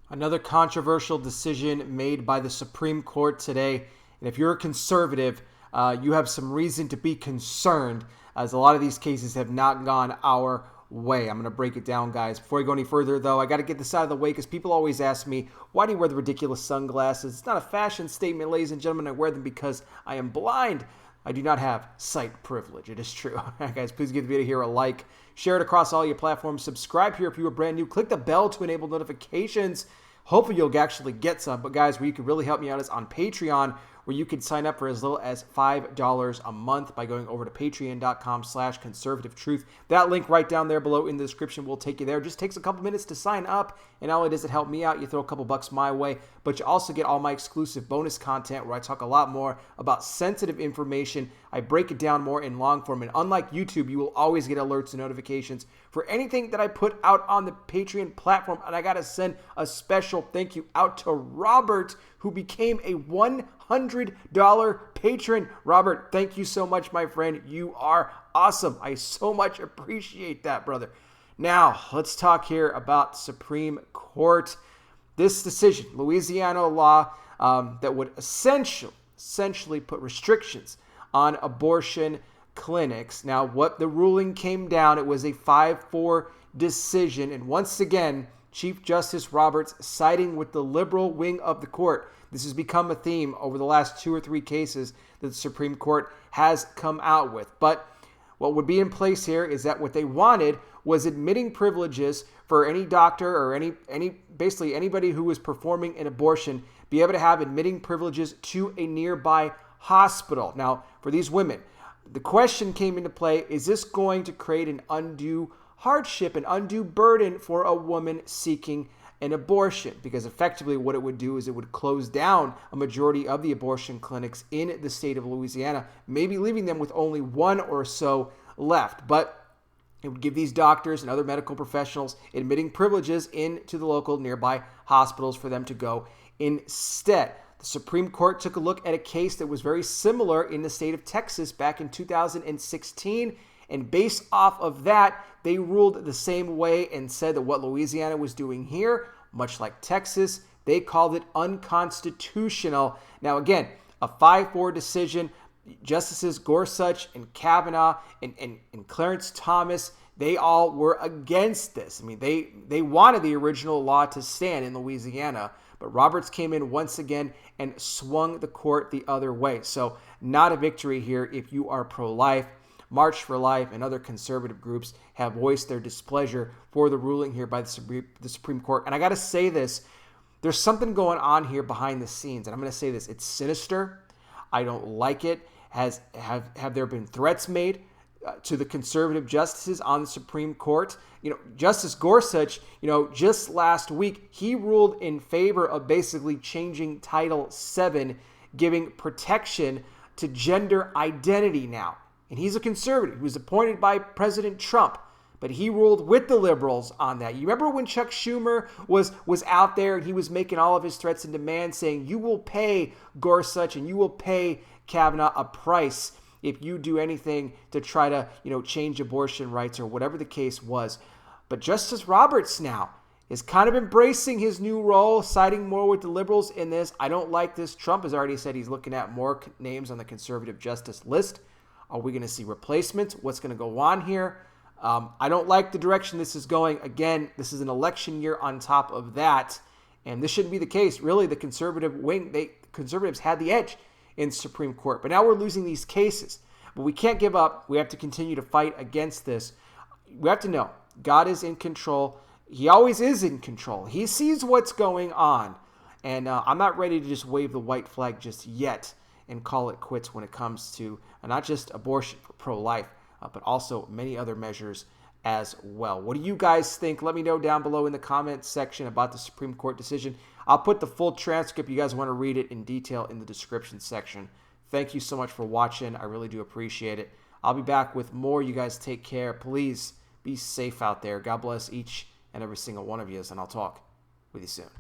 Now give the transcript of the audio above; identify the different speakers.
Speaker 1: Another controversial decision made by the Supreme Court today. And if you're a conservative, you have some reason to be concerned, as a lot of these cases have not gone our way. I'm going to break it down, guys. Before I go any further, though, I got to get this out of the way because people always ask me, why do you wear the ridiculous sunglasses? It's not a fashion statement, ladies and gentlemen. I wear them because I am blind. I do not have sight privilege. It is true. All right, guys, please give the video here a like. Share it across all your platforms. Subscribe here if you are brand new. Click the bell to enable notifications. Hopefully you'll actually get some. But guys, where you can really help me out is on Patreon, where you can sign up for as little as $5 a month by going over to patreon.com/conservativetruth. That link right down there below in the description will take you there. It just takes a couple minutes to sign up, and not only does it help me out, you throw a couple bucks my way, but you also get all my exclusive bonus content where I talk a lot more about sensitive information. I break it down more in long form, and unlike YouTube, you will always get alerts and notifications for anything that I put out on the Patreon platform. And I got to send a special thank you out to Robert, who became a $100 patron. Robert, thank you so much, my friend. You are awesome. I so much appreciate that, brother. Now, let's talk here about Supreme Court. This decision, Louisiana law that would essentially put restrictions on abortion clinics. Now, what the ruling came down, it was a 5-4 decision. And once again, Chief Justice Roberts siding with the liberal wing of the court. This has become a theme over the last 2 or 3 cases that the Supreme Court has come out with. But what would be in place here is that what they wanted was admitting privileges for any doctor or basically anybody who was performing an abortion, be able to have admitting privileges to a nearby hospital. Now, for these women, the question came into play, is this going to create an undue hardship, an undue burden for a woman seeking an abortion? Because effectively what it would do is it would close down a majority of the abortion clinics in the state of Louisiana, maybe leaving them with only one or so left. But it would give these doctors and other medical professionals admitting privileges into the local nearby hospitals for them to go instead. The Supreme Court took a look at a case that was very similar in the state of Texas back in 2016, and based off of that, they ruled the same way and said that what Louisiana was doing here, much like Texas, they called it unconstitutional. Now again, a 5-4 decision. Justices Gorsuch and Kavanaugh and Clarence Thomas, they all were against this. I mean, they wanted the original law to stand in Louisiana, but Roberts came in once again and swung the court the other way. So not a victory here if you are pro-life. March for Life and other conservative groups have voiced their displeasure for the ruling here by the Supreme Court. And I got to say this, there's something going on here behind the scenes. And I'm going to say this, it's sinister. I don't like it. Have there been threats made to the conservative justices on the Supreme Court? Justice Gorsuch, just last week, he ruled in favor of basically changing Title VII, giving protection to gender identity now. And he's a conservative. He was appointed by President Trump, but he ruled with the liberals on that. You remember when Chuck Schumer was out there and he was making all of his threats and demands saying, you will pay Gorsuch and you will pay Kavanaugh a price if you do anything to try to, change abortion rights or whatever the case was. But Justice Roberts now is kind of embracing his new role, siding more with the liberals in this. I don't like this. Trump has already said he's looking at more names on the conservative justice list. Are we going to see replacements? What's going to go on here? I don't like the direction this is going. Again, this is an election year on top of that, and this shouldn't be the case. Really, the conservative wing, conservatives had the edge in Supreme Court, but now we're losing these cases. But we can't give up. We have to continue to fight against this. We have to know God is in control. He always is in control. He sees what's going on, and I'm not ready to just wave the white flag just yet and call it quits when it comes to not just abortion for pro-life, but also many other measures as well. What do you guys think? Let me know down below in the comments section about the Supreme Court decision. I'll put the full transcript. You guys want to read it in detail in the description section. Thank you so much for watching. I really do appreciate it. I'll be back with more. You guys take care. Please be safe out there. God bless each and every single one of you, and I'll talk with you soon.